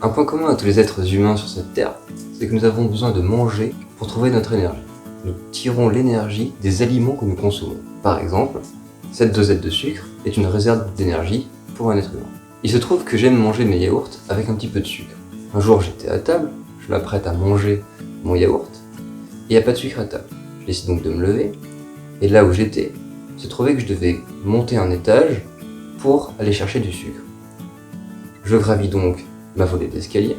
Un point commun à tous les êtres humains sur cette terre, c'est que nous avons besoin de manger pour trouver notre énergie. Nous tirons l'énergie des aliments que nous consommons. Par exemple, cette dosette de sucre est une réserve d'énergie pour un être humain. Il se trouve que j'aime manger mes yaourts avec un petit peu de sucre. Un jour j'étais à table, je m'apprête à manger mon yaourt, et il n'y a pas de sucre à table. Je décide donc de me lever, et là où j'étais, il se trouvait que je devais monter un étage pour aller chercher du sucre. Je gravis donc ma volée d'escalier,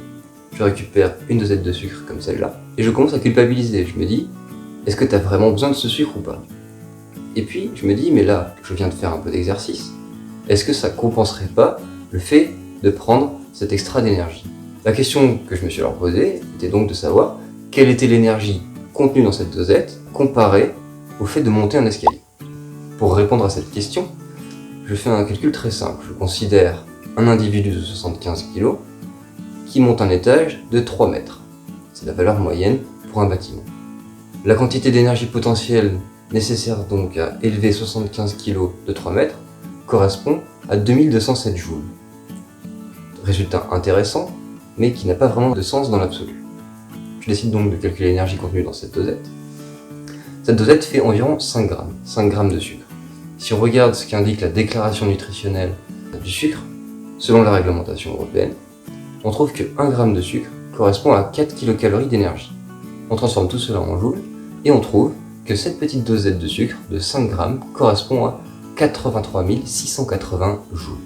je récupère une dosette de sucre comme celle-là, et je commence à culpabiliser. Je me dis, est-ce que tu as vraiment besoin de ce sucre ou pas? Et puis je me dis, mais là, je viens de faire un peu d'exercice, est-ce que ça compenserait pas le fait de prendre cet extra d'énergie? La question que je me suis alors posée était donc de savoir quelle était l'énergie contenue dans cette dosette comparée au fait de monter un escalier. Pour répondre à cette question, je fais un calcul très simple. Je considère un individu de 75 kg qui monte un étage de 3 mètres. C'est la valeur moyenne pour un bâtiment. La quantité d'énergie potentielle nécessaire donc à élever 75 kg de 3 mètres correspond à 2207 joules. Résultat intéressant, mais qui n'a pas vraiment de sens dans l'absolu. Je décide donc de calculer l'énergie contenue dans cette dosette. Cette dosette fait environ 5 grammes de sucre. Si on regarde ce qu'indique la déclaration nutritionnelle du sucre, selon la réglementation européenne, on trouve que 1 gramme de sucre correspond à 4 kcal d'énergie. On transforme tout cela en joules et on trouve que cette petite dosette de sucre de 5 grammes correspond à 83 680 joules.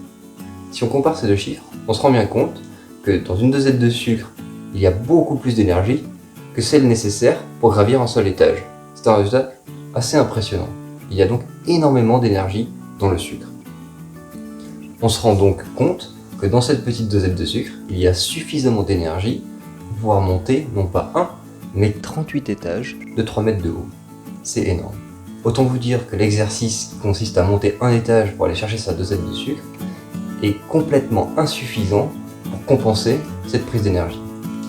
Si on compare ces deux chiffres, on se rend bien compte que dans une dosette de sucre, il y a beaucoup plus d'énergie que celle nécessaire pour gravir un seul étage. C'est un résultat assez impressionnant. Il y a donc énormément d'énergie dans le sucre. On se rend donc compte que dans cette petite dosette de sucre, il y a suffisamment d'énergie pour pouvoir monter non pas 1, mais 38 étages de 3 mètres de haut. C'est énorme. Autant vous dire que l'exercice qui consiste à monter un étage pour aller chercher sa dosette de sucre est complètement insuffisant pour compenser cette prise d'énergie.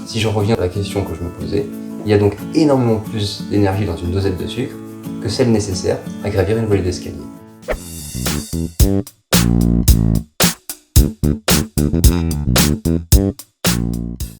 Si je reviens à la question que je me posais, il y a donc énormément plus d'énergie dans une dosette de sucre que celle nécessaire à gravir une volée d'escalier.